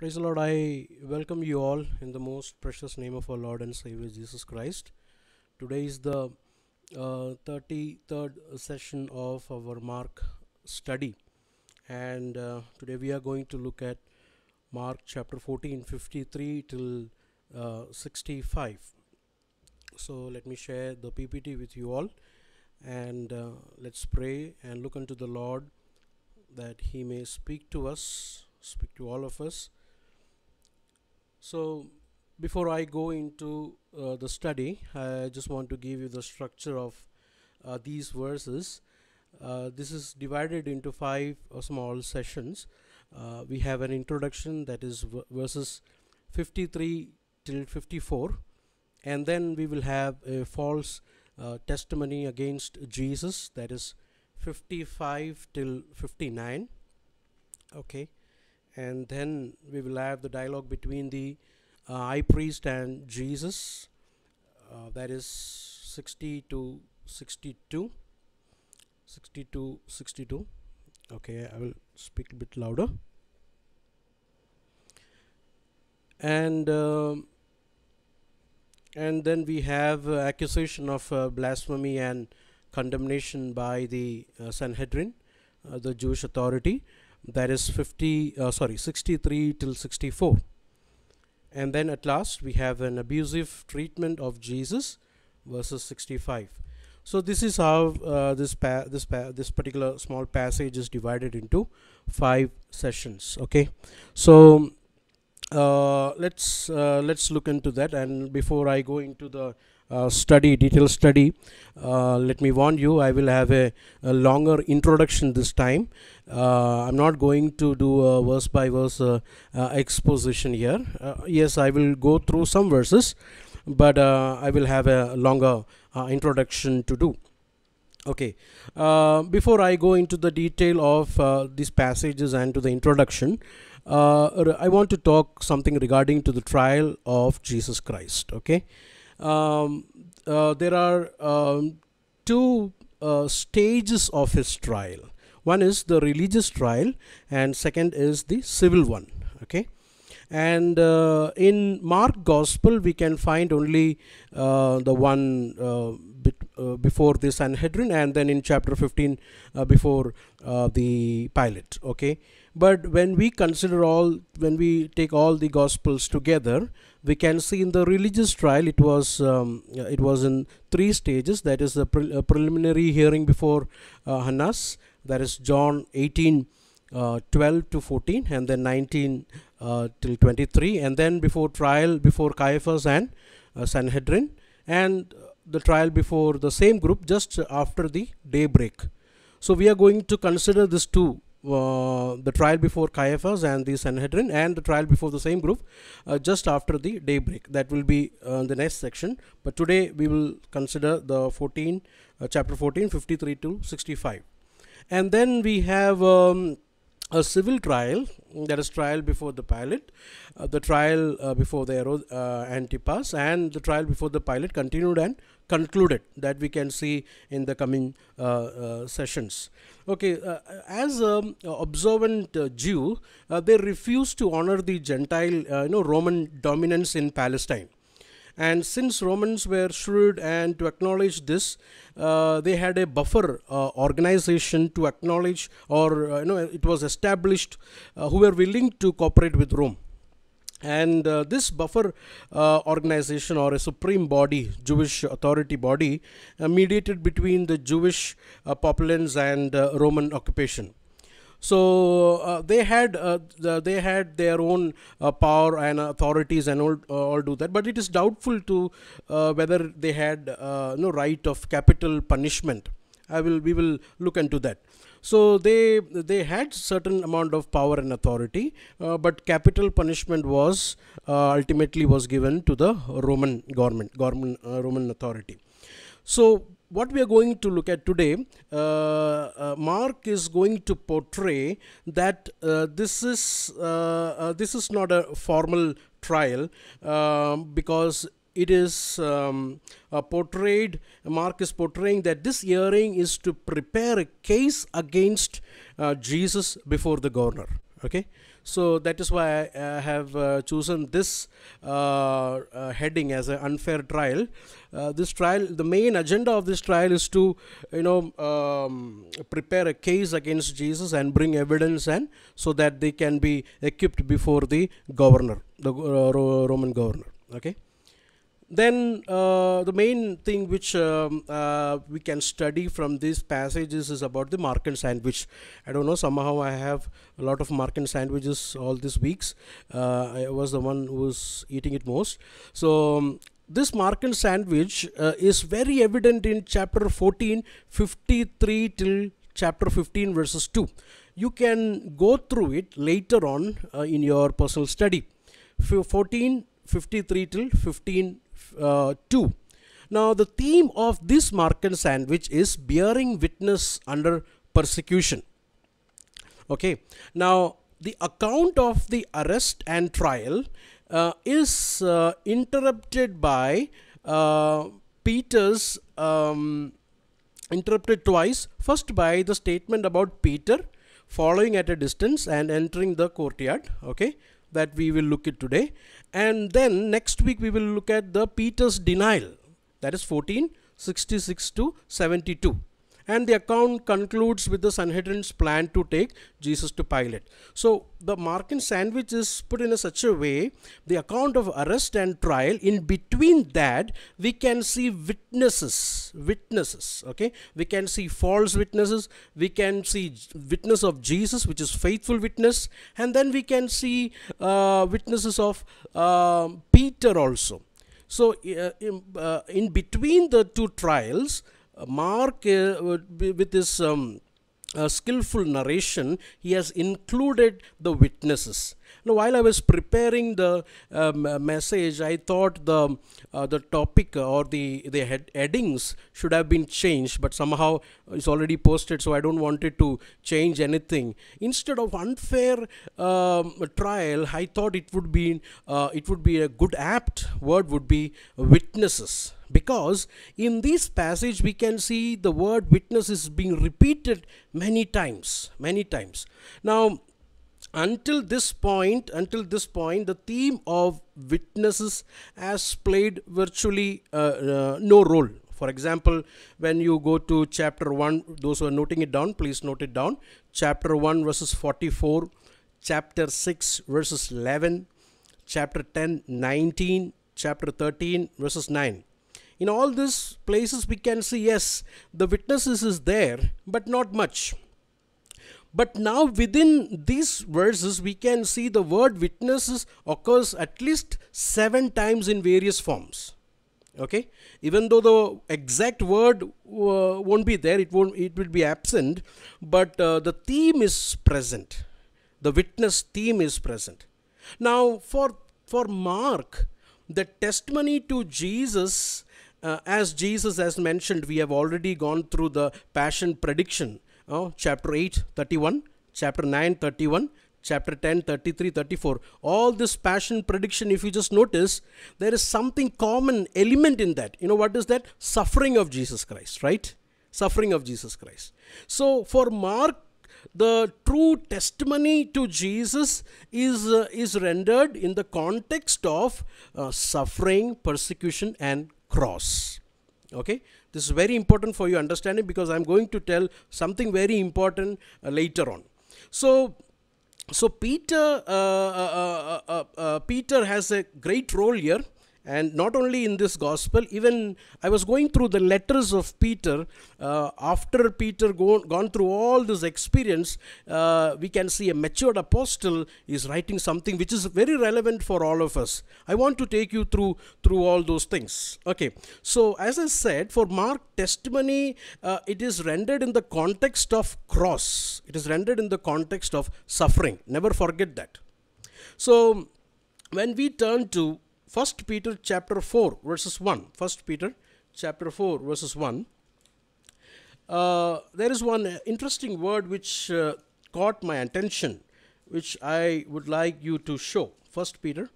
Praise the Lord. I welcome you all in the most precious name of our Lord and Savior Jesus Christ. Today is the 33rd session of our Mark study, and today we are going to look at Mark chapter 14, 53 till 65. So let me share the PPT with you all, and let's pray and look unto the Lord that He may speak to us, speak to all of us. So before I go into the study, I just want to give you the structure of these verses. This is divided into five small sessions. We have an introduction, that is verses 53 till 54, and then we will have a false testimony against Jesus, that is 55 till 59. Okay. And then we will have the dialogue between the high priest and Jesus, that is 60 to 62. Okay, I will speak a bit louder. And then we have accusation of blasphemy and condemnation by the Sanhedrin, the Jewish authority. That is 63 till 64. And then at last we have an abusive treatment of Jesus, verses 65. So this is how this particular small passage is divided into five sessions. Okay, so let's look into that. And before I go into the detailed study, let me warn you, I will have a longer introduction this time. I'm not going to do a verse by verse exposition here. Yes, I will go through some verses, but I will have a longer introduction to do. Okay, before I go into the detail of these passages and to the introduction, I want to talk something regarding to the trial of Jesus Christ. Okay. There are two stages of his trial. One is the religious trial, and second is the civil one. Okay, and in Mark Gospel we can find only the one before the Sanhedrin, and then in chapter 15 before the Pilate. Okay, but when we take all the Gospels together, we can see in the religious trial it was in three stages. That is the preliminary hearing before Hannas, that is John 18 12 to 14, and then 19 till 23, and then before trial before Caiaphas and Sanhedrin, and the trial before the same group just after the daybreak. So we are going to consider this two, the trial before Caiaphas and the Sanhedrin, and the trial before the same group just after the daybreak. That will be the next section, but today we will consider the chapter 14, 53 to 65. And then we have a civil trial, that is trial before the Pilate, the trial before the Antipas, and the trial before the Pilate continued and concluded, that we can see in the coming sessions. Okay, as an observant Jew, they refused to honor the Gentile, Roman dominance in Palestine. And since Romans were shrewd and to acknowledge this, they had a buffer organization to acknowledge, or it was established, who were willing to cooperate with Rome. And this buffer organization, or a supreme body, Jewish authority body, mediated between the Jewish populace and Roman occupation. So they had their own power and authorities and all do that, but it is doubtful to whether they had no right of capital punishment. We will look into that. So they had certain amount of power and authority, but capital punishment was ultimately was given to the Roman government, Roman authority. So what we are going to look at today, Mark is going to portray that this is not a formal trial, because it is portrayed, Mark is portraying that this hearing is to prepare a case against Jesus before the governor. Okay, So that is why I have chosen this heading as an unfair trial. This trial, the main agenda of this trial is to, prepare a case against Jesus and bring evidence, and so that they can be equipped before the governor, the Roman governor. Okay. Then the main thing which we can study from these passages is about the Markan sandwich. I don't know, somehow I have a lot of Markan sandwiches all these weeks. I was the one who was eating it most. So this Markan sandwich is very evident in chapter 14, 53 till chapter 15 verses 2. You can go through it later on in your personal study. 14, 53 till 15 2. Now the theme of this Markan sandwich is bearing witness under persecution. Okay. Now the account of the arrest and trial is interrupted by Peter's interrupted twice. First by the statement about Peter following at a distance and entering the courtyard. Okay, that we will look at today. And then next week we will look at the Peter's denial, that is 14:66 to 72. And the account concludes with the Sanhedrin's plan to take Jesus to Pilate. So the Markan sandwich is put in such a way, the account of arrest and trial, in between that we can see witnesses, okay. We can see false witnesses, we can see witness of Jesus, which is faithful witness, and then we can see witnesses of Peter also. So in between the two trials, Mark, with his skillful narration, he has included the witnesses. Now, while I was preparing the message, I thought the topic or the headings should have been changed, but somehow it's already posted, so I don't want it to change anything. Instead of unfair trial, I thought it would be a good apt word would be witnesses. Because in this passage we can see the word witness is being repeated many times. Now until this point the theme of witnesses has played virtually no role. For example, when you go to chapter 1, those who are noting it down, please note it down. Chapter 1 verses 44, chapter 6 verses 11, chapter 10 19, chapter 13 verses 9. In all these places we can see, yes, the witnesses is there, but not much. But now within these verses we can see the word witnesses occurs at least 7 times in various forms. Okay, even though the exact word won't be there, it will be absent, but the theme is present. The witness theme is present. Now for Mark, the testimony to Jesus, as Jesus has mentioned, we have already gone through the passion prediction, chapter 8 31, chapter 9 31, chapter 10 33 34. All this passion prediction, if you just notice, there is something common element in that. You know what is that? Suffering of Jesus Christ, right? Suffering of Jesus Christ. So for Mark, the true testimony to Jesus is rendered in the context of suffering, persecution and cross. Okay, this is very important for your understanding, because I'm going to tell something very important later on. So Peter has a great role here, and not only in this gospel. Even I was going through the letters of Peter. After Peter gone through all this experience, we can see a matured apostle is writing something which is very relevant for all of us. I want to take you through all those things. Okay, so as I said, for Mark, testimony, it is rendered in the context of cross. It is rendered in the context of suffering. Never forget that. So when we turn to 1 Peter chapter 4 verses 1, 1 Peter chapter 4 verses 1, there is one interesting word which caught my attention, which I would like you to show. 1 Peter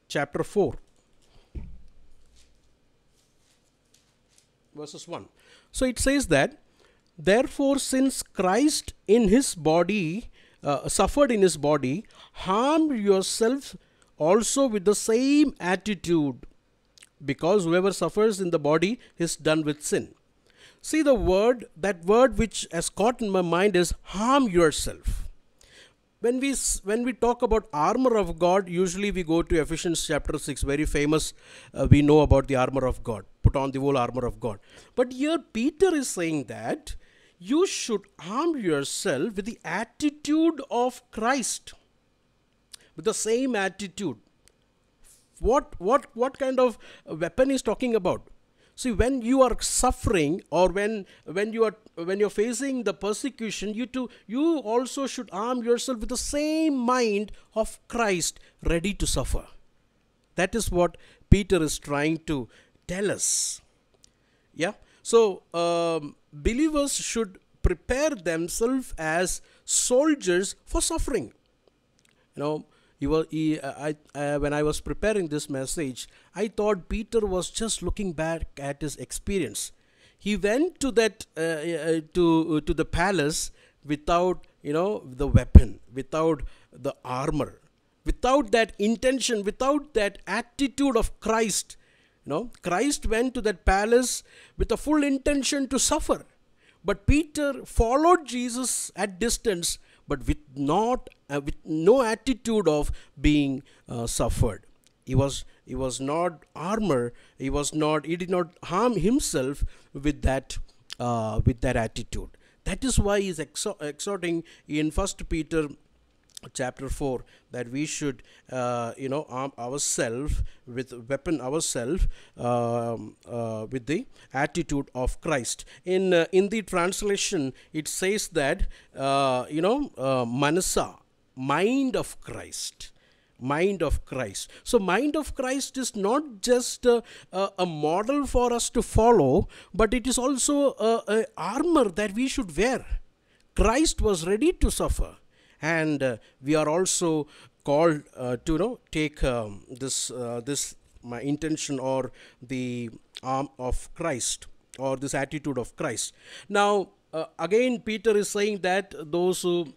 chapter 4 verses 1. So it says that Therefore, since Christ in his body suffered in his body, harm yourself also with the same attitude, because whoever suffers in the body is done with sin. See, that word which has caught in my mind is harm yourself. When we talk about armor of God, usually we go to Ephesians chapter 6, very famous. We know about the armor of God. Put on the whole armor of God. But here Peter is saying that you should arm yourself with the attitude of Christ, with the same attitude. What kind of weapon is talking about? See, when you are suffering, or when you're facing the persecution, you also should arm yourself with the same mind of Christ, ready to suffer. That is what Peter is trying to tell us. Yeah. So believers should prepare themselves as soldiers for suffering. You know, when I was preparing this message, I thought Peter was just looking back at his experience. He went to that to the palace without the weapon, without the armor, without that intention, without that attitude of Christ. Christ went to that palace with a full intention to suffer. But Peter followed Jesus at distance, but with no attitude of being suffered. He was not armor. He did not harm himself with that attitude. That is why he is exhorting in 1 Peter chapter 4 that we should arm ourselves with the attitude of Christ. In the translation it says that manasa, mind of Christ. Mind of Christ. So mind of Christ is not just a model for us to follow, but it is also a armor that we should wear. Christ was ready to suffer, and we are also called to take this my intention, or the arm of Christ, or this attitude of Christ. Now again Peter is saying that those who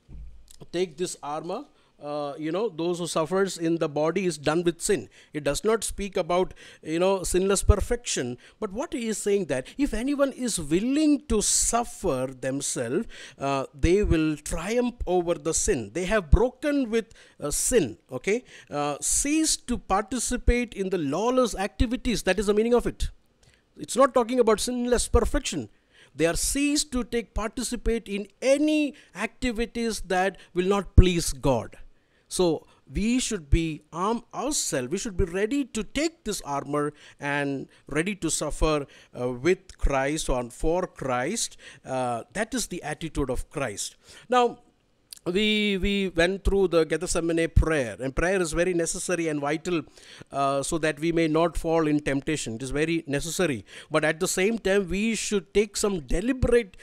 take this armor, those who suffers in the body is done with sin. It does not speak about sinless perfection, but what he is saying that if anyone is willing to suffer themselves, they will triumph over the sin. They have broken with sin. Okay, cease to participate in the lawless activities. That is the meaning of it. It's not talking about sinless perfection. They are ceased to participate in any activities that will not please God. So we should be armed ourselves. We should be ready to take this armor and ready to suffer with Christ or for Christ. That is the attitude of Christ. Now, we went through the Gethsemane prayer, and prayer is very necessary and vital so that we may not fall in temptation. It is very necessary, but at the same time we should take some deliberate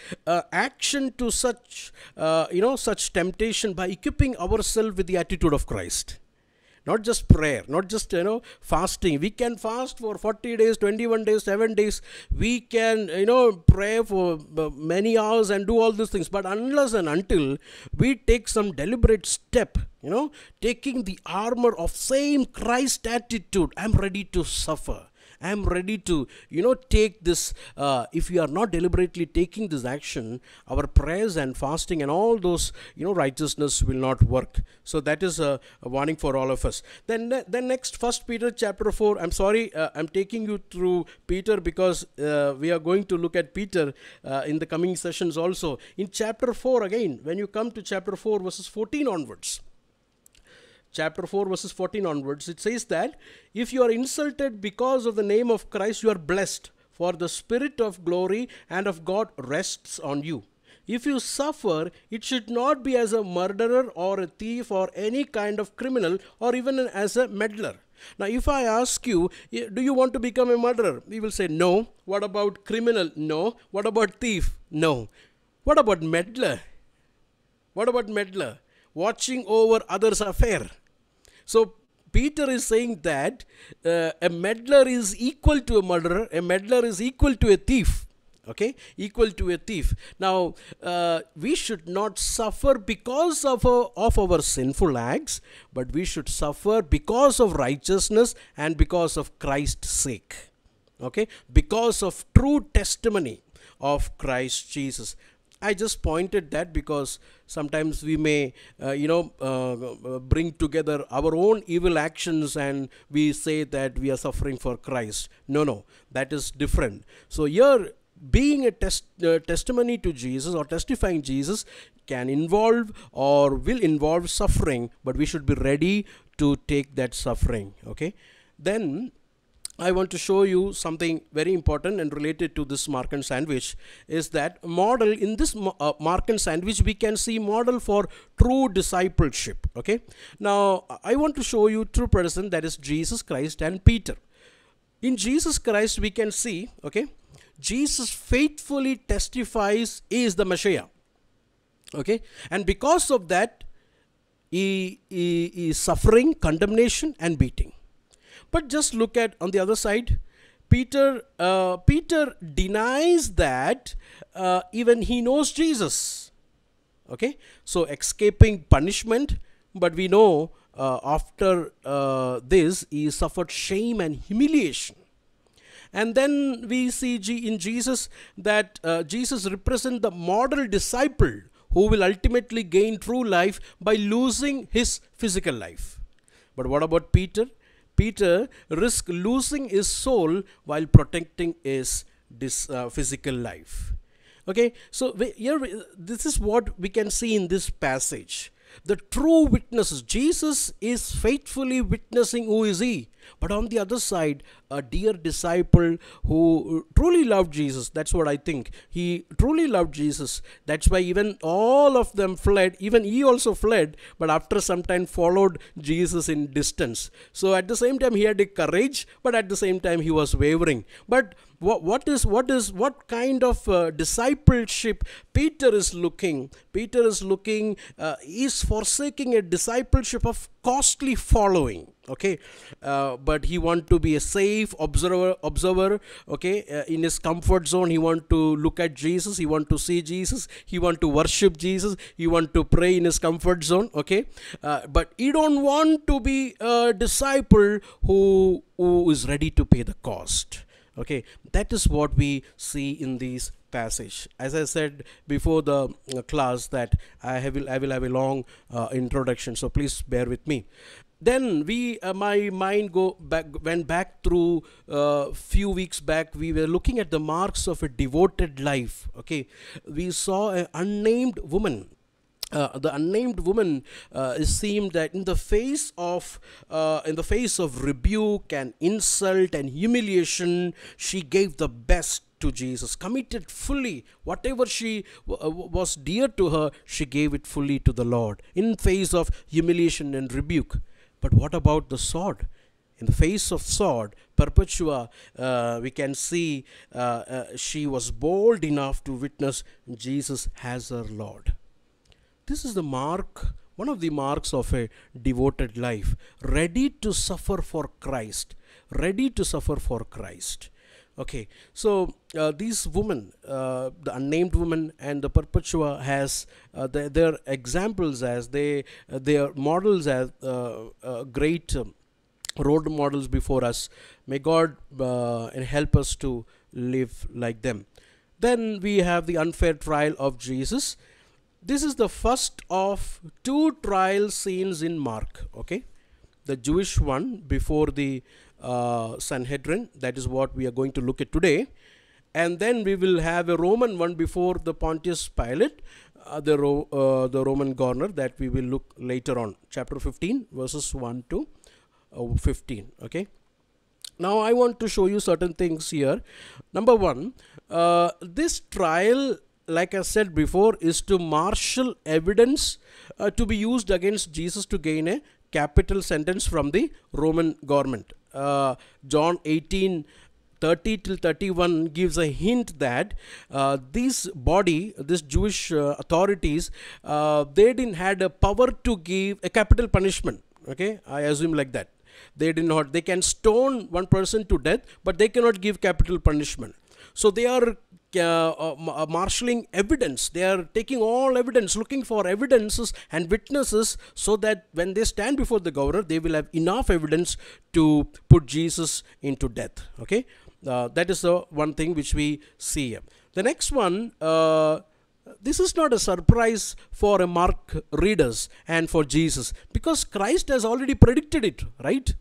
action to such temptation by equipping ourselves with the attitude of Christ. Not just prayer, not just fasting. We can fast for 40 days, 21 days, 7 days. We can pray for many hours and do all these things. But unless and until we take some deliberate step, taking the armor of same Christ attitude, I'm ready to suffer. I'm ready to, take this. If we are not deliberately taking this action, our prayers and fasting and all those, righteousness will not work. So that is a warning for all of us. Then next, 1 Peter chapter 4. I'm sorry, I'm taking you through Peter because we are going to look at Peter in the coming sessions also. In chapter 4 again, when you come to chapter 4 verses 14 onwards. Chapter 4 verses 14 onwards, it says that if you are insulted because of the name of Christ, you are blessed, for the Spirit of glory and of God rests on you. If you suffer, it should not be as a murderer or a thief or any kind of criminal or even as a meddler. Now, if I ask you, do you want to become a murderer? We will say no. What about criminal? No. What about thief? No. What about meddler? What about meddler? Watching over others' affair. So Peter is saying that a meddler is equal to a murderer, a meddler is equal to a thief. Okay, equal to a thief. Now, we should not suffer because of our sinful acts, but we should suffer because of righteousness and because of Christ's sake. Okay, because of true testimony of Christ Jesus. I just pointed that because sometimes we may, bring together our own evil actions and we say that we are suffering for Christ. No, that is different. So here, being a testimony to Jesus or testifying Jesus can involve or will involve suffering, but we should be ready to take that suffering. Okay, then I want to show you something very important and related to this Markan sandwich, is that model in this Markan sandwich we can see model for true discipleship. Okay, now I want to show you true person, that is Jesus Christ and Peter. In Jesus Christ we can see, okay, Jesus faithfully testifies he is the Messiah. Okay, and because of that he is suffering condemnation and beating. But just look at on the other side, Peter denies that even he knows Jesus. Okay, so escaping punishment, but we know after this he suffered shame and humiliation. And then we see in Jesus that Jesus represents the model disciple who will ultimately gain true life by losing his physical life. But what about Peter? Peter risked losing his soul while protecting his physical life. Okay, so this is what we can see in this passage. The true witnesses, Jesus is faithfully witnessing who is he. But on the other side, a dear disciple who truly loved Jesus, that's what I think. He truly loved Jesus. That's why even all of them fled, even he also fled, but after some time followed Jesus in distance. So at the same time he had a courage, but at the same time he was wavering. But what kind of discipleship Peter is looking? Peter is looking, is forsaking a discipleship of costly following. Okay, but he want to be a safe observer. Okay, in his comfort zone, he want to look at Jesus, he want to see Jesus, he want to worship Jesus, he want to pray in his comfort zone. Okay, but he don't want to be a disciple who is ready to pay the cost. Okay, that is what we see in this passage. As I said before the class that I will have a long introduction, so please bear with me. Then my mind went back through few weeks back. We were looking at the marks of a devoted life. Okay, we saw an unnamed woman. The unnamed woman seemed that in the face of rebuke and insult and humiliation, she gave the best to Jesus, committed fully. Whatever she was dear to her, she gave it fully to the Lord in face of humiliation and rebuke. But what about the sword? In the face of sword, Perpetua, we can see she was bold enough to witness Jesus as her Lord. This is the mark, one of the marks of a devoted life, ready to suffer for Christ, ready to suffer for Christ. Okay, so these women, the unnamed woman and the Perpetua, has their examples as they are models as great role models before us. May God help us to live like them. Then we have the unfair trial of Jesus. This is the first of two trial scenes in Mark. Okay, the Jewish one before the Sanhedrin, that is what we are going to look at today, and then we will have a Roman one before the Pontius Pilate, the Roman governor, that we will look later on, chapter 15 verses 1 to 15. Okay, now I want to show you certain things here. Number one, this trial, like I said before, is to marshal evidence to be used against Jesus to gain a capital sentence from the Roman government. John 18:30 till 31 gives a hint that this Jewish authorities, they didn't had a power to give a capital punishment. Okay, I assume like that. They did not. They can stone one person to death, but they cannot give capital punishment. So they are marshalling evidence. They are taking all evidence, looking for evidences and witnesses, so that when they stand before the governor, they will have enough evidence to put Jesus into death. Okay, that is the one thing which we see here. The next one, this is not a surprise for a Mark readers and for Jesus, because Christ has already predicted it, right?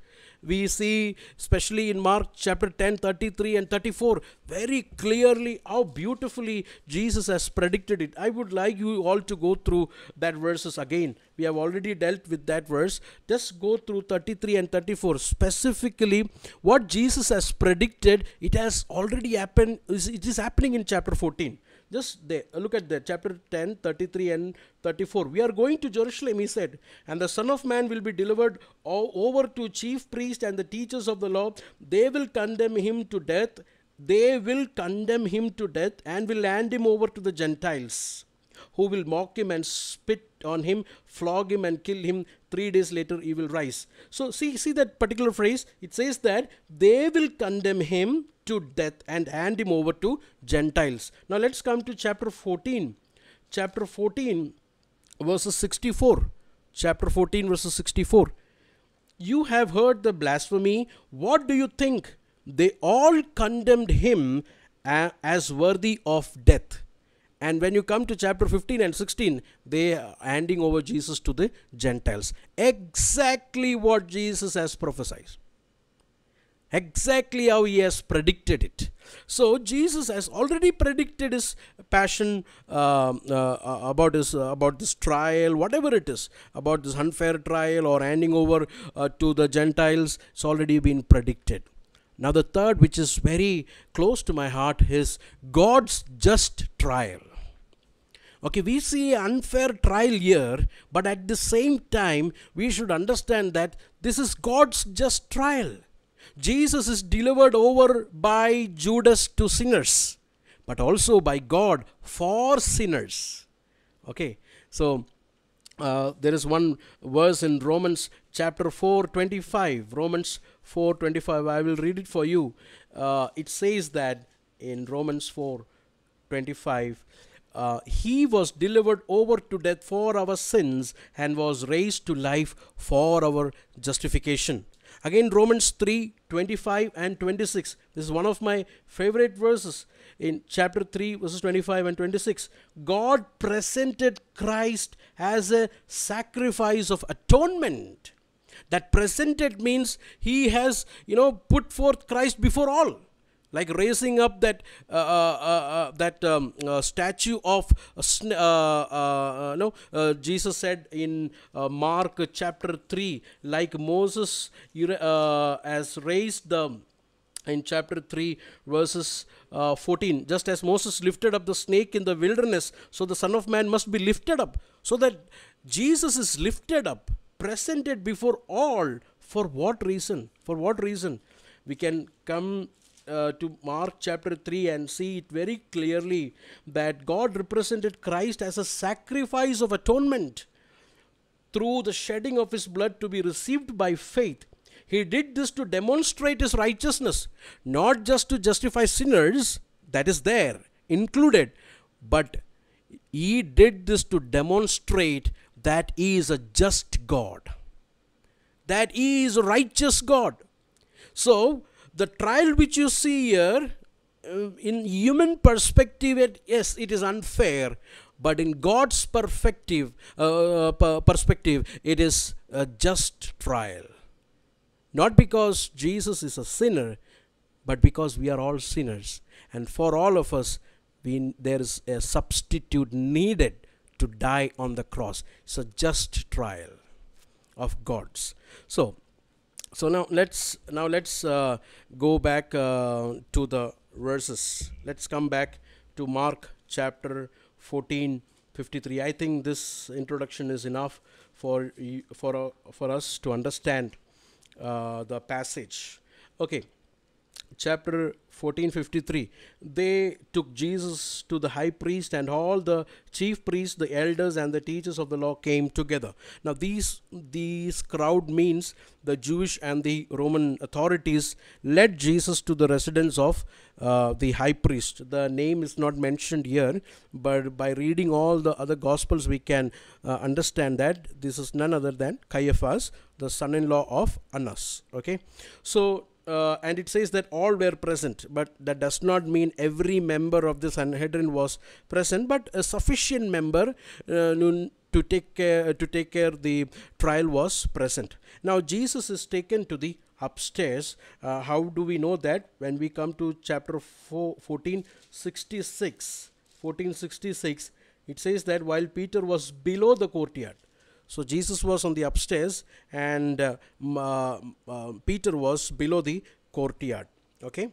We see, especially in Mark chapter 10, 33 and 34, very clearly how beautifully Jesus has predicted it. I would like you all to go through that verses again. We have already dealt with that verse. Just go through 33 and 34. Specifically, what Jesus has predicted, it has already happened. It is happening in chapter 14. Just there, look at that, chapter 10, 33 and 34. We are going to Jerusalem, he said, and the Son of Man will be delivered over to chief priests and the teachers of the law. They will condemn him to death. They will condemn him to death and will hand him over to the Gentiles, who will mock him and spit on him, flog him and kill him. 3 days later he will rise. So see that particular phrase. It says that they will condemn him to death and hand him over to Gentiles. Now let's come to chapter 14. Chapter 14 verses 64. Chapter 14 verses 64. You have heard the blasphemy. What do you think? They all condemned him as worthy of death. And when you come to chapter 15 and 16, they are handing over Jesus to the Gentiles. Exactly what Jesus has prophesied. Exactly how he has predicted it. So Jesus has already predicted his passion, about this trial, whatever it is, about this unfair trial or handing over to the Gentiles. It's already been predicted. Now the third, which is very close to my heart, is God's just trial. Okay, we see unfair trial here, but at the same time, we should understand that this is God's just trial. Jesus is delivered over by Judas to sinners, but also by God for sinners. Okay, so there is one verse in Romans chapter 4:25. Romans 4:25. I will read it for you. It says that in Romans 4:25, he was delivered over to death for our sins and was raised to life for our justification. Again, Romans 3:25 and 26. This is one of my favorite verses. In chapter 3, verses 25 and 26. God presented Christ as a sacrifice of atonement. That presented means he has, put forth Christ before all. Like raising up that statue of Jesus said in Mark chapter 3, like Moses has raised in chapter 3 verses 14, just as Moses lifted up the snake in the wilderness, so the Son of Man must be lifted up. So that Jesus is lifted up, presented before all. For what reason? For what reason? We can come to Mark chapter 3 and see it very clearly that God represented Christ as a sacrifice of atonement through the shedding of his blood to be received by faith. He did this to demonstrate his righteousness, not just to justify sinners, that is there included, but he did this to demonstrate that he is a just God, that he is a righteous God. So the trial which you see here, in human perspective, yes, it is unfair, but in God's perspective, it is a just trial. Not because Jesus is a sinner, but because we are all sinners, and for all of us, there is a substitute needed to die on the cross. It's a just trial of God's. So now let's go back to the verses. Let's come back to Mark chapter 14:53. I think this introduction is enough for us to understand the passage. Okay, chapter 14:53, they took Jesus to the high priest, and all the chief priests, the elders, and the teachers of the law came together. Now these crowd means the Jewish and the Roman authorities led Jesus to the residence of the high priest. The name is not mentioned here, but by reading all the other gospels we can understand that this is none other than Caiaphas, the son-in-law of Annas. Okay, so and it says that all were present, but that does not mean every member of the Sanhedrin was present, but a sufficient member to take care the trial was present. Now Jesus is taken to the upstairs. How do we know that? When we come to chapter 14:66, it says that while Peter was below the courtyard, so Jesus was on the upstairs, and Peter was below the courtyard. Okay.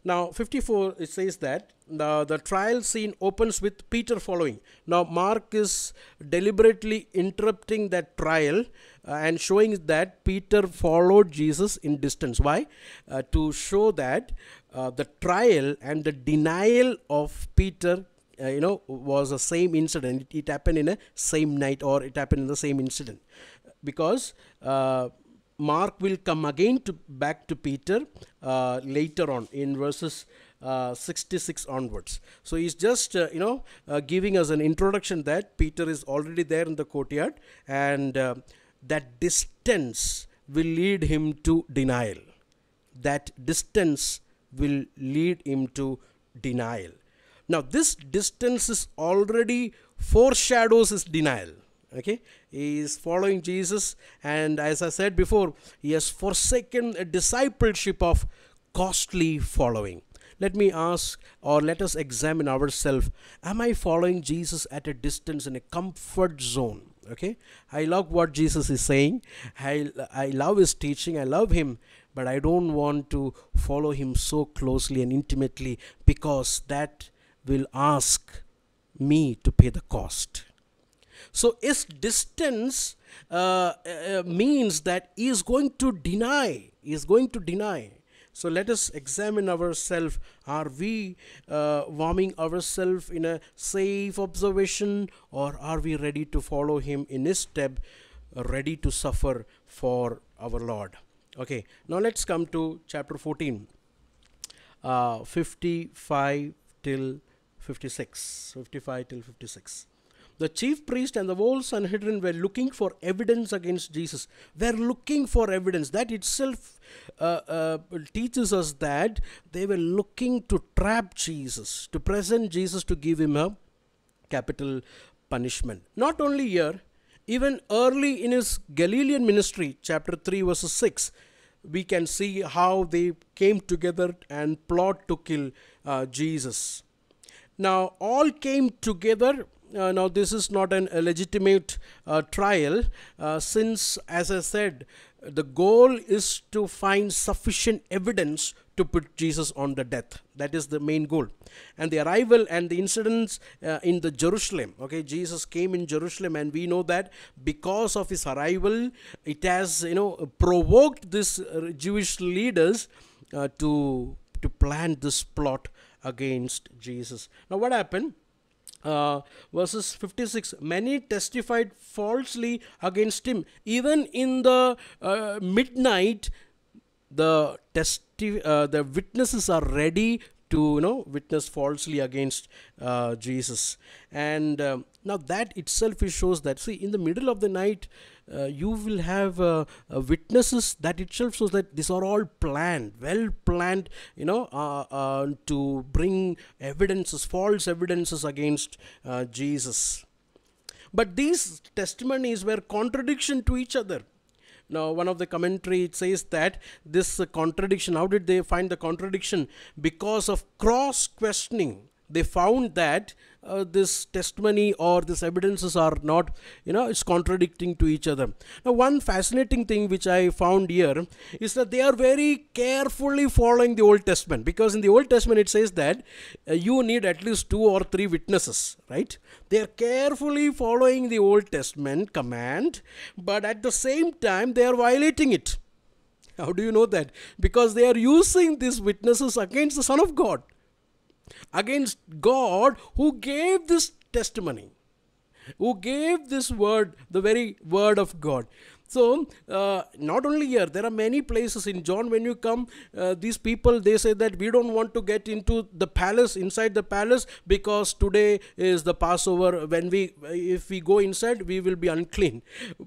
Now 54, it says that the trial scene opens with Peter following. Now Mark is deliberately interrupting that trial and showing that Peter followed Jesus in distance. Why? To show that the trial and the denial of Peter was the same incident. It happened in a same night, or it happened in the same incident, because Mark will come again back to Peter later on in verses 66 onwards. So he's just giving us an introduction that Peter is already there in the courtyard, and that distance will lead him to denial. That distance will lead him to denial. Now this distance is already foreshadows his denial. Okay, he is following Jesus, and as I said before, he has forsaken a discipleship of costly following. Let me ask, or let us examine ourselves. Am I following Jesus at a distance, in a comfort zone? Okay, I love what Jesus is saying. I love his teaching. I love him, but I don't want to follow him so closely and intimately, because that will ask me to pay the cost. So his distance means that he is going to deny. He is going to deny. So let us examine ourselves. Are we warming ourselves in a safe observation, or are we ready to follow him in his step, ready to suffer for our Lord? Okay, now let's come to chapter 14, 55 till 56. The chief priest and the whole Sanhedrin were looking for evidence against Jesus. Were looking for evidence. That itself teaches us that they were looking to trap Jesus, to present Jesus, to give him a capital punishment. Not only here, even early in his Galilean ministry, chapter 3 verse 6, we can see how they came together and plot to kill Jesus. Now all came together. Now this is not a legitimate trial, since, as I said, the goal is to find sufficient evidence to put Jesus on the death. That is the main goal. And the arrival and the incidents in the Jerusalem. Okay, Jesus came in Jerusalem, and we know that because of his arrival, it has provoked these Jewish leaders to plan this plot against Jesus. Now what happened? Verses 56, many testified falsely against him. Even in the midnight, the witnesses are ready to witness falsely against Jesus. And now that itself shows that, see, in the middle of the night, you will have witnesses. That itself shows that these are all planned, well planned, to bring evidences, false evidences against Jesus. But these testimonies were contradiction to each other. Now, one of the commentary, it says that this contradiction, how did they find the contradiction? Because of cross questioning. They found that this testimony or this evidences are not, it's contradicting to each other. Now, one fascinating thing which I found here is that they are very carefully following the Old Testament, because in the Old Testament it says that you need at least 2 or 3 witnesses, right? They are carefully following the Old Testament command, but at the same time they are violating it. How do you know that? Because they are using these witnesses against the Son of God, against God who gave this testimony, who gave this word, the very word of God. So, not only here, there are many places in John. When you come, these people, they say that we don't want to get into the palace, inside the palace, because today is the Passover. If we go inside, we will be unclean.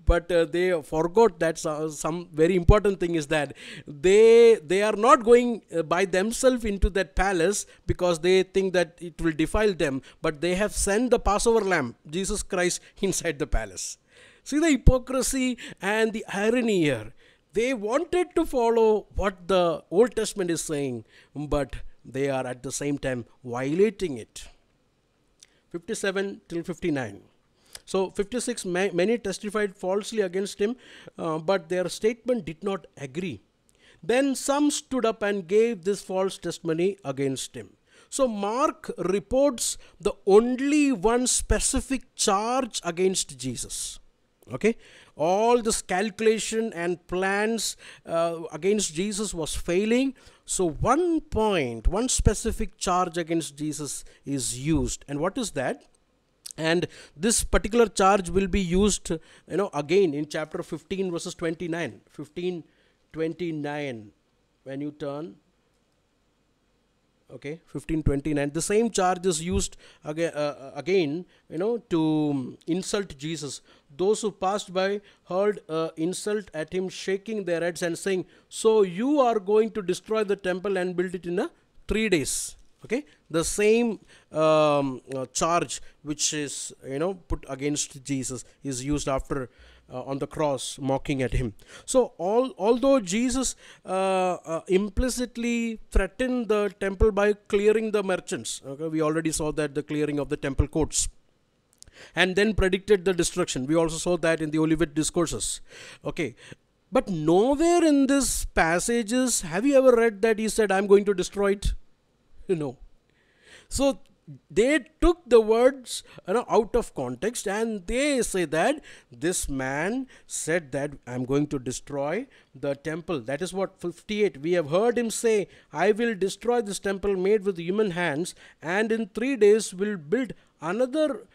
But they forgot that some very important thing is that they are not going by themselves into that palace because they think that it will defile them. But they have sent the Passover lamb, Jesus Christ, inside the palace. See the hypocrisy and the irony here. They wanted to follow what the Old Testament is saying, but they are at the same time violating it. 57 till 59. So 56, many testified falsely against him, but their statement did not agree. Then some stood up and gave this false testimony against him. So Mark reports the only one specific charge against Jesus. Okay, all this calculation and plans against Jesus was failing. So one specific charge against Jesus is used. And what is that? And this particular charge will be used, again in chapter 15 verses 29. 15:29. When you turn. Okay, 15:29. The same charge is used again, to insult Jesus. Those who passed by heard insult at him, shaking their heads and saying, "So you are going to destroy the temple and build it in 3 days." Okay, the same charge which is put against Jesus is used after on the cross, mocking at him. So although Jesus implicitly threatened the temple by clearing the merchants, okay, we already saw that, the clearing of the temple courts, and then predicted the destruction. We also saw that in the Olivet discourses. Okay, but nowhere in these passages have you ever read that he said, "I'm going to destroy it"? No. So they took the words out of context, and they say that this man said that I'm going to destroy the temple. That is what 58. We have heard him say, "I will destroy this temple made with human hands, and in 3 days will build another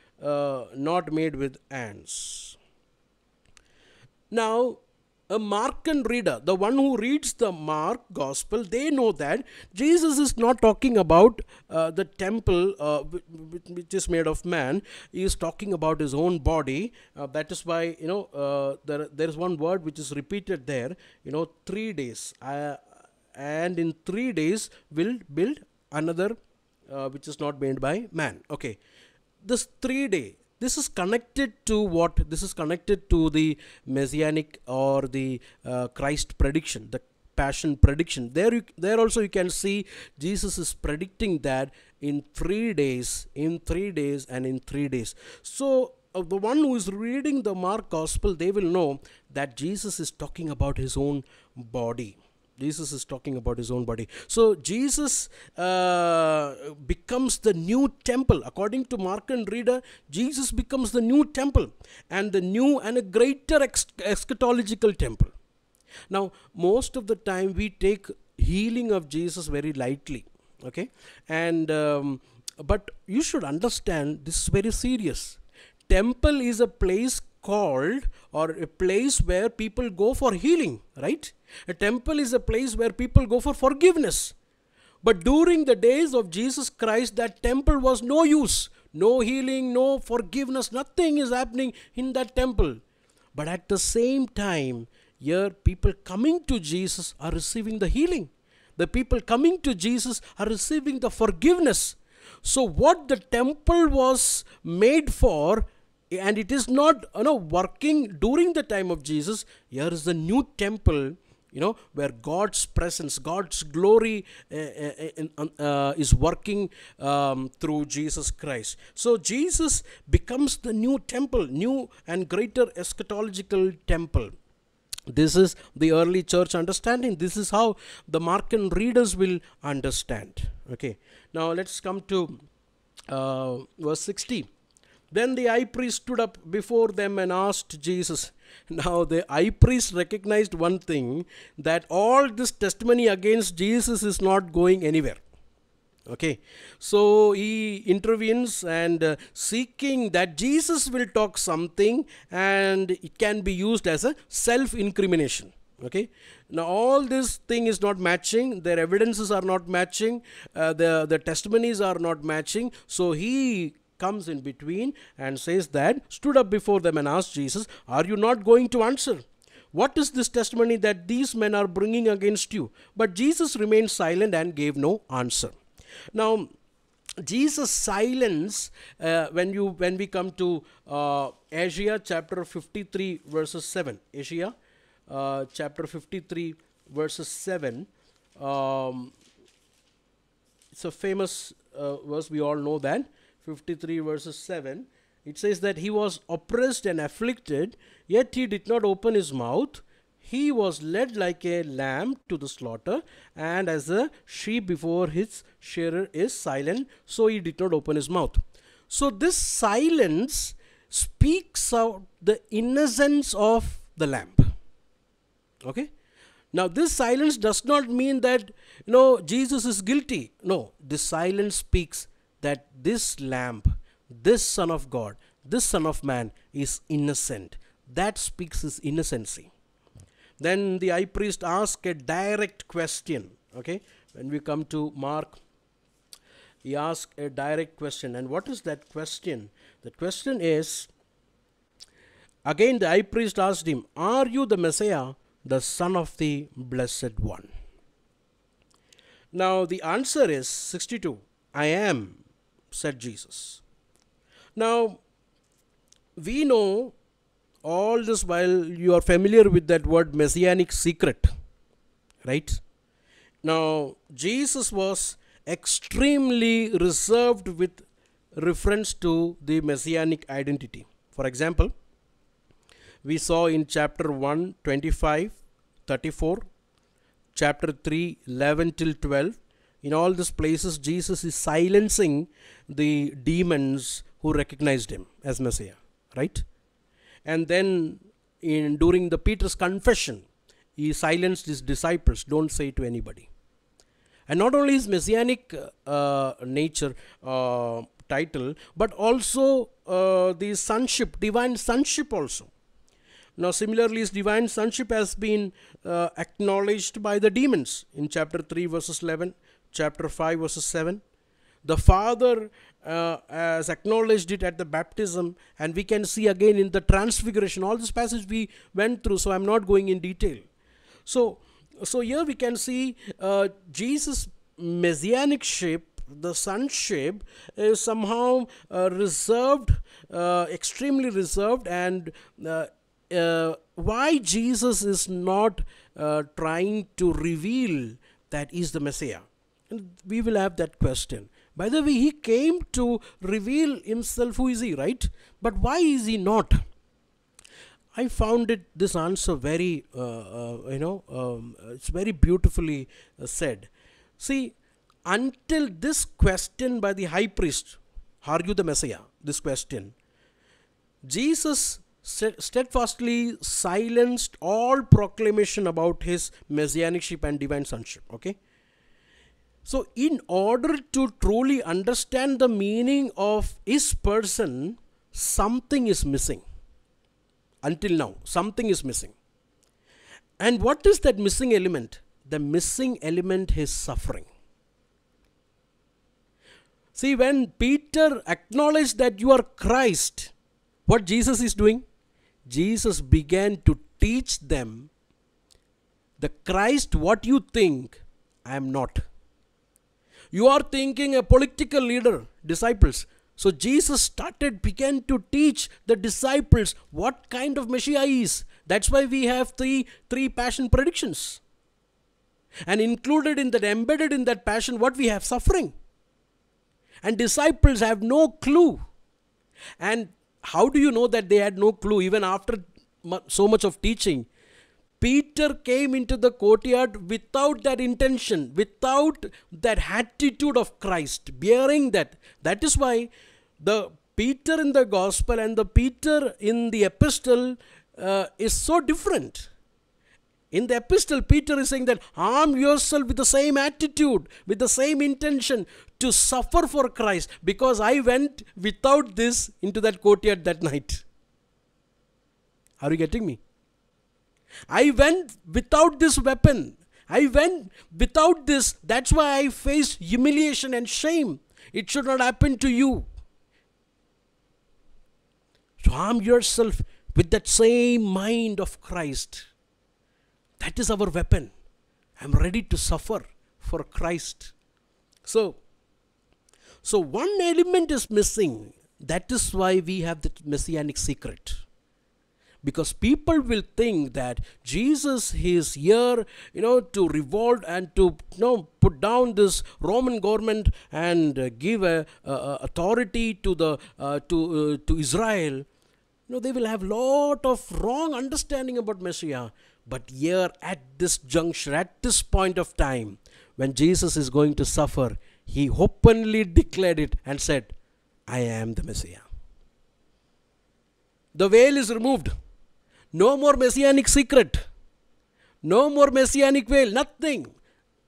not made with hands." Now, a Markan reader, the one who reads the Mark gospel, they know that Jesus is not talking about the temple which is made of man. He is talking about his own body. That is why there is one word which is repeated there. 3 days, and in 3 days will build another which is not made by man. Okay, this 3 day. This is connected to what? This is connected to the messianic or the Christ prediction, the passion prediction. There also you can see Jesus is predicting that in 3 days, and in 3 days. So the one who is reading the Mark gospel, they will know that Jesus is talking about his own body. Jesus is talking about his own body. So Jesus becomes the new temple. According to Markan reader, Jesus becomes the new temple, and the new and a greater eschatological temple. Now, most of the time we take healing of Jesus very lightly. Okay, and but you should understand this is very serious. Temple is a place called, or a place where people go for healing, right? A temple is a place where people go for forgiveness. But during the days of Jesus Christ, that temple was no use. No healing, no forgiveness, nothing is happening in that temple. But at the same time, here people coming to Jesus are receiving the healing. The people coming to Jesus are receiving the forgiveness. So what the temple was made for, and it is not working during the time of Jesus, here is the new temple, where God's presence, God's glory is working through Jesus Christ. So Jesus becomes the new temple, new and greater eschatological temple. This is the early church understanding. This is how the Markan readers will understand. Okay, now let's come to verse 60. Then the high priest stood up before them and asked Jesus. Now the high priest recognized one thing, that all this testimony against Jesus is not going anywhere. Okay, so he intervenes and seeking that Jesus will talk something and it can be used as a self-incrimination. Okay, now all this thing is not matching, their evidences are not matching, the testimonies are not matching. So he comes in between and says that, stood up before them and asked Jesus, are you not going to answer? What is this testimony that these men are bringing against you? But Jesus remained silent and gave no answer. Now, Jesus' silence, when we come to Isaiah chapter 53 verses 7, Isaiah chapter 53 verses 7, it's a famous verse, we all know that, 53 verses 7, it says that he was oppressed and afflicted, yet he did not open his mouth. He was led like a lamb to the slaughter, and as a sheep before his shearer is silent, so he did not open his mouth. So this silence speaks out the innocence of the lamb. Okay. Now this silence does not mean that Jesus is guilty. No, this silence speaks that this lamb, this Son of God, this Son of Man is innocent. That speaks his innocency. Then the high priest asked a direct question. Okay, when we come to Mark, he asked a direct question. And what is that question? The question is, again the high priest asked him, are you the Messiah, the Son of the Blessed One? Now the answer is 62. I am, said Jesus. Now we know all this while you are familiar with that word messianic secret, right? Now Jesus was extremely reserved with reference to the messianic identity. For example, we saw in chapter 1, 25, 34, chapter 3, 11 till 12, in all these places Jesus is silencing the demons who recognized him as Messiah, right? And then during the Peter's confession, he silenced his disciples, don't say to anybody. And not only his messianic nature title, but also the sonship, divine sonship also. Now similarly, his divine sonship has been acknowledged by the demons in chapter 3 verses 11, chapter 5 verses 7. The Father has acknowledged it at the baptism, and we can see again in the transfiguration. All this passage we went through, so I'm not going in detail. So here we can see Jesus' messianicship, the sonship, is somehow reserved, extremely reserved, and why Jesus is not trying to reveal that he is the Messiah. And we will have that question. By the way, he came to reveal himself, who is he, right? But why is he not? I found this answer very, it's very beautifully said. See, until this question by the high priest, are you the Messiah? This question, Jesus steadfastly silenced all proclamation about his messianicship and divine sonship. Okay. So in order to truly understand the meaning of his person, something is missing. Until now, something is missing. And what is that missing element? The missing element is suffering. See, when Peter acknowledged that you are Christ, what Jesus is doing? Jesus began to teach them, the Christ what you think, I am not. You are thinking a political leader, disciples. So Jesus began to teach the disciples what kind of Messiah is. That's why we have three passion predictions. And included in that, embedded in that passion, what we have? Suffering. And disciples have no clue. And how do you know that they had no clue even after so much of teaching? Peter came into the courtyard without that intention, without that attitude of Christ, bearing that. That is why the Peter in the gospel and the Peter in the epistle is so different. In the epistle, Peter is saying that arm yourself with the same attitude, with the same intention to suffer for Christ, because I went without this into that courtyard that night. Are you getting me? I went without this weapon. I went without this. That's why I faced humiliation and shame. It should not happen to you. So arm yourself with that same mind of Christ. That is our weapon. I'm ready to suffer for Christ. So one element is missing. That is why we have the messianic secret. Because people will think that Jesus is here, to revolt and to put down this Roman government and give authority to to Israel. They will have lot of wrong understanding about Messiah. But here at this juncture, at this point of time, when Jesus is going to suffer, he openly declared it and said, I am the Messiah. The veil is removed. No more messianic secret. No more messianic veil. Nothing.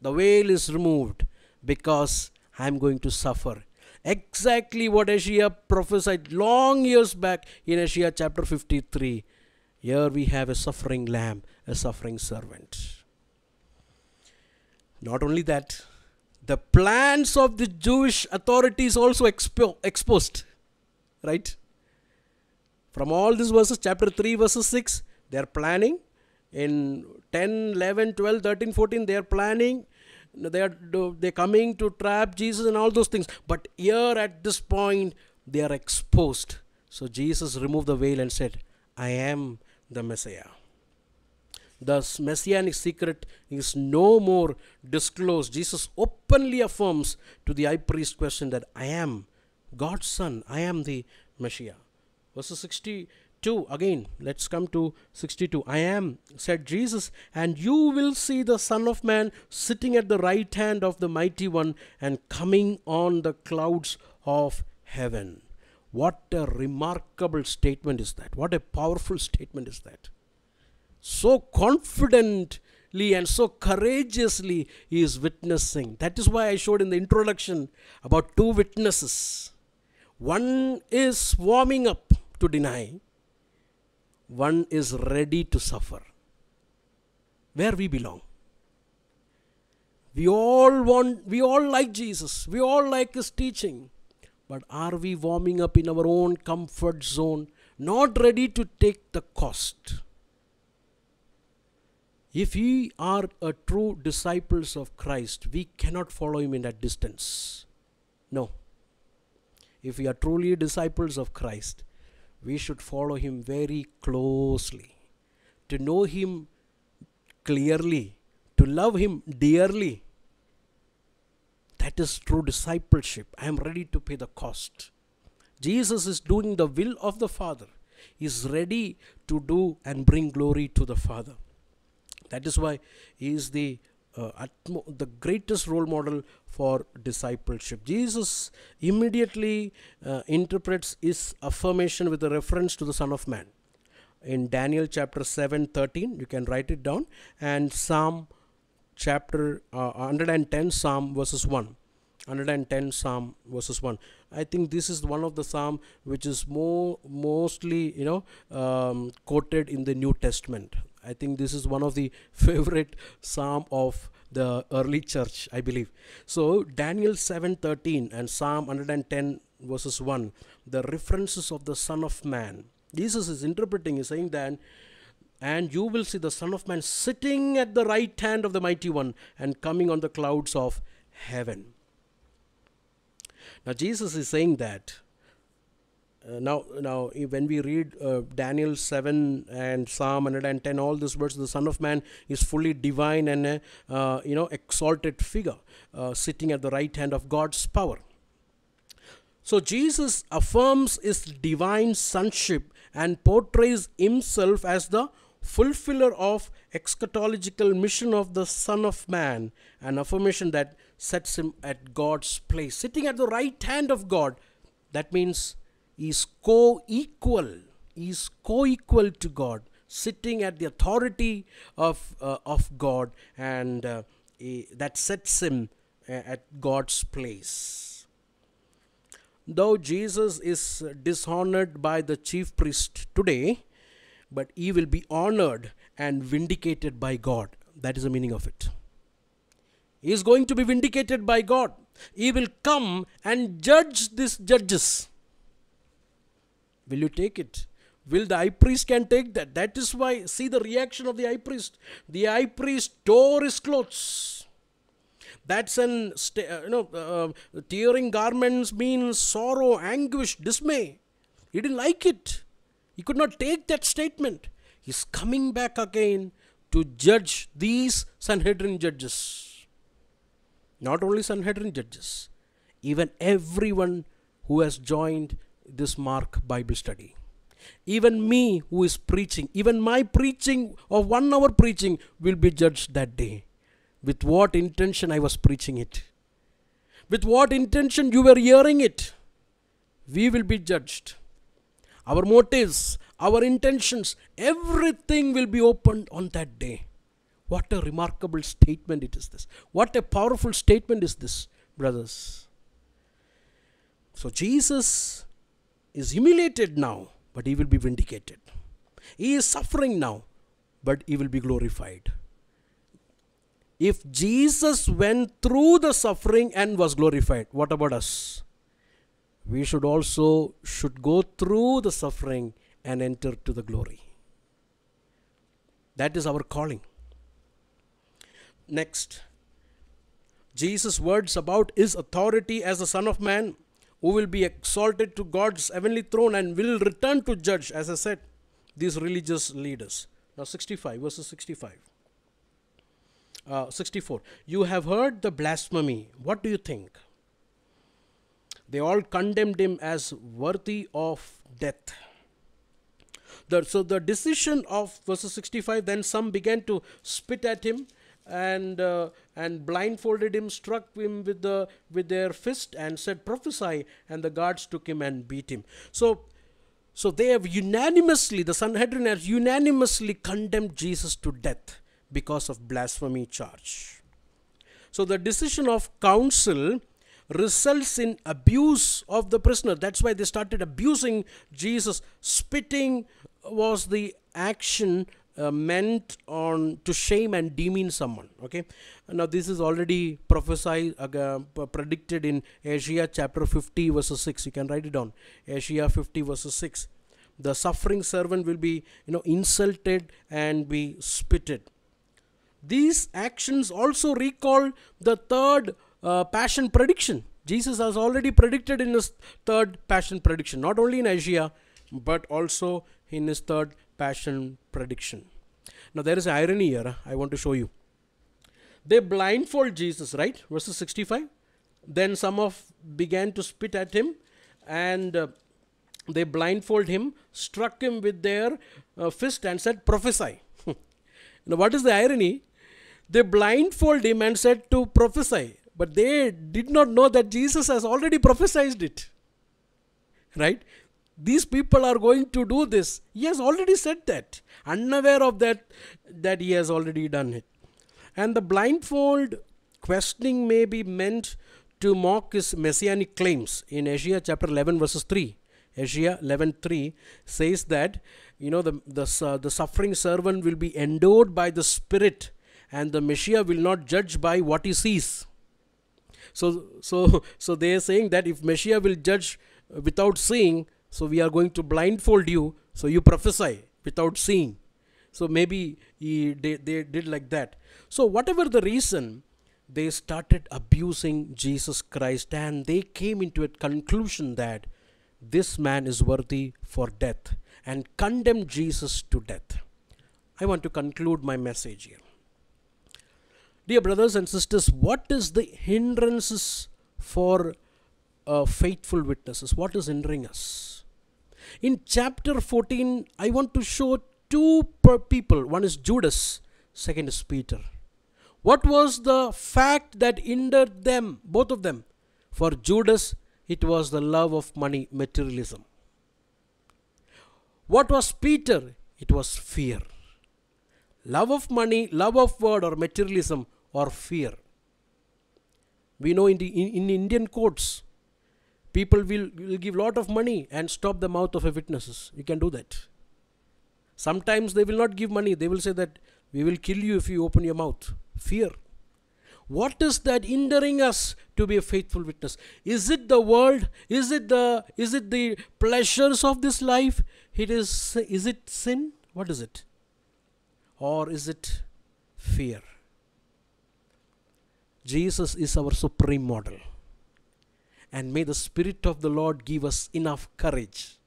The veil is removed because I am going to suffer. Exactly what Isaiah prophesied long years back in Isaiah chapter 53. Here we have a suffering lamb, a suffering servant. Not only that, the plans of the Jewish authorities also exposed. Right? From all these verses, chapter 3, verses 6, they are planning. In 10, 11, 12, 13, 14, they are planning. They're coming to trap Jesus and all those things. But here at this point, they are exposed. So Jesus removed the veil and said, I am the Messiah. Thus, messianic secret is no more disclosed. Jesus openly affirms to the high priest question that I am God's son. I am the Messiah. Verse 62, again, let's come to 62. I am, said Jesus, and you will see the Son of Man sitting at the right hand of the Mighty One and coming on the clouds of heaven. What a remarkable statement is that. What a powerful statement is that. So confidently and so courageously he is witnessing. That is why I showed in the introduction about two witnesses. One is warming up to deny. One is ready to suffer. Where we belong. We all like Jesus. We all like his teaching. But are we warming up in our own comfort zone, not ready to take the cost? If we are a true disciples of Christ, we cannot follow him in that distance. No. If we are truly disciples of Christ, we should follow him very closely. To know him clearly, to love him dearly. That is true discipleship. I am ready to pay the cost. Jesus is doing the will of the Father. He is ready to do and bring glory to the Father. That is why he is the greatest role model for discipleship. Jesus immediately interprets his affirmation with a reference to the Son of Man. In Daniel chapter 7:13, you can write it down, and Psalm chapter 110, Psalm verses 1. 110 Psalm verses 1. I think this is one of the Psalm which is mostly quoted in the New Testament. I think this is one of the favorite Psalm of the early church, I believe. So Daniel 7:13 and Psalm 110 verses 1, the references of the Son of Man. Jesus is interpreting, is saying that, and you will see the Son of Man sitting at the right hand of the Mighty One and coming on the clouds of heaven. Now Jesus is saying that. Now, when we read Daniel 7 and Psalm 110, all these words, the Son of Man is fully divine and exalted figure, sitting at the right hand of God's power. So Jesus affirms his divine sonship and portrays himself as the fulfiller of eschatological mission of the Son of Man, an affirmation that sets him at God's place, sitting at the right hand of God. That means is co-equal. He is co-equal to God, sitting at the authority of God, and that sets him at God's place. Though Jesus is dishonored by the chief priest today, but he will be honored and vindicated by God. That is the meaning of it. He is going to be vindicated by God. He will come and judge these judges. Will you take it? Will the high priest can take that? That is why, see the reaction of the high priest. The high priest tore his clothes. That's an, tearing garments means sorrow, anguish, dismay. He didn't like it. He could not take that statement. He's coming back again to judge these Sanhedrin judges. Not only Sanhedrin judges, even everyone who has joined this Mark Bible study. Even me who is preaching, even my preaching of 1 hour preaching will be judged that day. With what intention I was preaching it. With what intention you were hearing it. We will be judged. Our motives, our intentions, everything will be opened on that day. What a remarkable statement it is this. What a powerful statement is this, brothers. So Jesus is humiliated now, but he will be vindicated. He is suffering now, but he will be glorified. If Jesus went through the suffering and was glorified, what about us? We should go through the suffering and enter to the glory. That is our calling. Next, Jesus' words about his authority as the Son of Man, who will be exalted to God's heavenly throne and will return to judge, as I said, these religious leaders. Now 65, verses 65. 64. You have heard the blasphemy. What do you think? They all condemned him as worthy of death. So the decision of verses 65, then some began to spit at him and blindfolded him, struck him with their fist and said, prophesy, and the guards took him and beat him. So they have unanimously, the Sanhedrin has unanimously condemned Jesus to death because of blasphemy charge. So the decision of council results in abuse of the prisoner. That's why they started abusing Jesus. Spitting was the action meant to shame and demean someone. Okay. Now this is already prophesied, predicted in Isaiah chapter 50 verses 6. You can write it down. Isaiah 50 verses 6. The suffering servant will be insulted and be spitted. These actions also recall the third passion prediction. Jesus has already predicted in his third passion prediction, not only in Isaiah, but also in his third passion prediction. Now there is an irony here, I want to show you. They blindfold Jesus, right? Verses 65. Then some began to spit at him, and they blindfold him, struck him with their fist and said, prophesy. Now what is the irony? They blindfold him and said to prophesy. But they did not know that Jesus has already prophesied it. Right? These people are going to do this. He has already said that. Unaware of that he has already done it. And the blindfold questioning may be meant to mock his messianic claims. In Isaiah chapter 11 verses 3. Isaiah 11:3 says that, the suffering servant will be endowed by the Spirit, and the Messiah will not judge by what he sees. So they are saying that if Messiah will judge without seeing, so we are going to blindfold you, so you prophesy without seeing. So maybe they did like that. So whatever the reason, they started abusing Jesus Christ, and they came into a conclusion that this man is worthy for death and condemned Jesus to death. I want to conclude my message here. Dear brothers and sisters, what is the hindrances for faithful witnesses? What is hindering us? In chapter 14, I want to show two people. One is Judas, second is Peter. What was the fact that hindered them, both of them? For Judas, it was the love of money, materialism. What was Peter? It was fear. Love of money, love of word, or materialism, or fear. We know in Indian courts, people will give lot of money and stop the mouth of a witnesses. You can do that. Sometimes they will not give money. They will say that we will kill you if you open your mouth. Fear. What is that hindering us to be a faithful witness? Is it the world? Is it the pleasures of this life? Is it sin? What is it? Or is it fear? Jesus is our supreme model. And may the Spirit of the Lord give us enough courage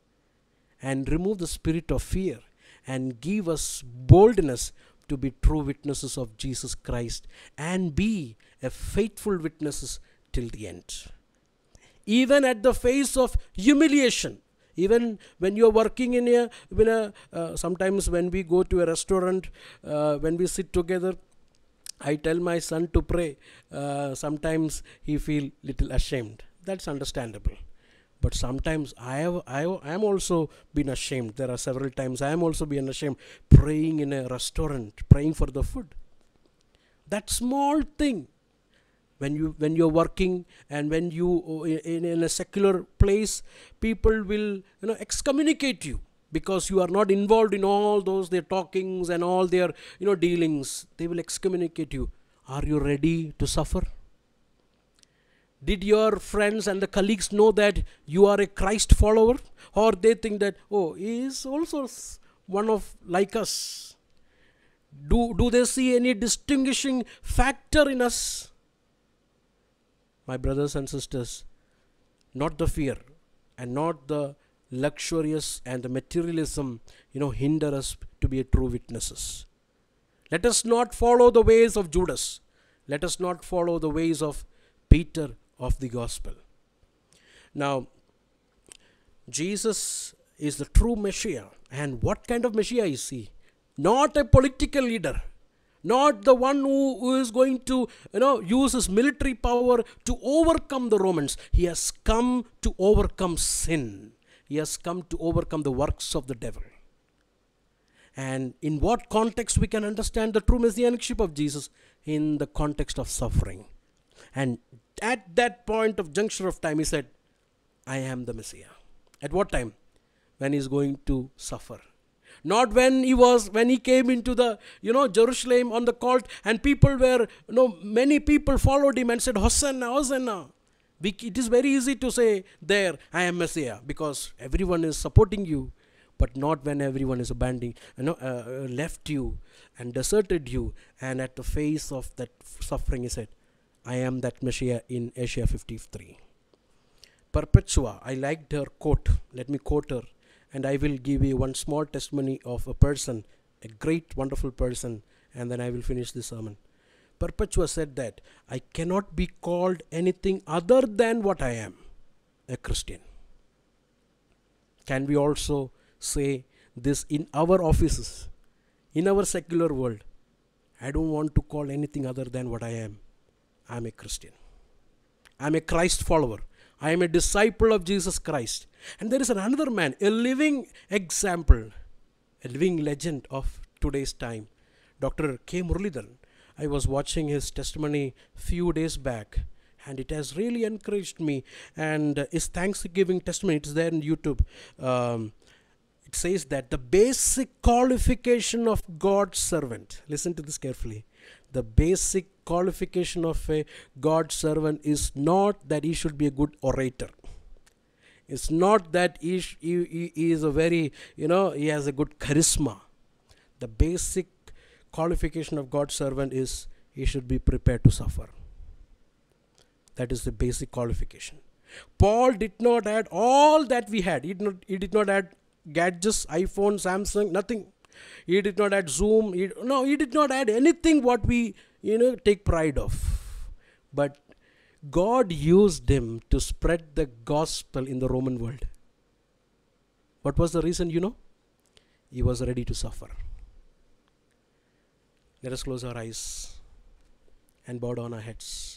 and remove the spirit of fear and give us boldness to be true witnesses of Jesus Christ and be a faithful witnesses till the end. Even at the face of humiliation, even when you are working sometimes when we go to a restaurant, when we sit together, I tell my son to pray. Sometimes he feel little ashamed. That's understandable. But sometimes I am also been ashamed. There are several times I am also been ashamed praying in a restaurant, praying for the food. That small thing, when you're working and when you in a secular place, people will excommunicate you because you are not involved in all those their talkings and all their dealings. They will excommunicate you. Are you ready to suffer? Did your friends and the colleagues know that you are a Christ follower? Or they think that, oh, he is also one of like us? Do they see any distinguishing factor in us? My brothers and sisters, not the fear and not the luxurious and the materialism, hinder us to be a true witnesses. Let us not follow the ways of Judas. Let us not follow the ways of Peter of the gospel. Now, Jesus is the true Messiah. And what kind of Messiah is he? Not a political leader. Not the one who is going to use his military power to overcome the Romans. He has come to overcome sin. He has come to overcome the works of the devil. And in what context we can understand the true messianicship of Jesus? In the context of suffering. And at that point of juncture of time, he said, I am the Messiah. At what time? When he is going to suffer. Not when he came into the, Jerusalem on the colt and people were, many people followed him and said, Hosanna, Hosanna. It is very easy to say there, I am Messiah, because everyone is supporting you. But not when everyone is abandoning, left you and deserted you. And at the face of that suffering, he said, I am that Messiah in Isaiah 53. Perpetua, I liked her quote. Let me quote her. And I will give you one small testimony of a person, a great, wonderful person. And then I will finish the sermon. Perpetua said that, I cannot be called anything other than what I am, a Christian. Can we also say this in our offices, in our secular world? I don't want to call anything other than what I am. I am a Christian. I am a Christ follower. I am a disciple of Jesus Christ. And there is another man, a living example, a living legend of today's time, Dr. K. Muralidharan. I was watching his testimony few days back, and it has really encouraged me. And his Thanksgiving testimony, it's there on YouTube. It says that the basic qualification of God's servant, listen to this carefully, the basic qualification of a God's servant is not that he should be a good orator. It's not that he is a very, he has a good charisma. The basic qualification of God's servant is he should be prepared to suffer. That is the basic qualification. Paul did not add all that we had. He did not add gadgets, iPhone, Samsung, nothing. He did not add Zoom. He did not add anything what we, take pride of. But God used him to spread the gospel in the Roman world. What was the reason, He was ready to suffer. Let us close our eyes and bow down our heads.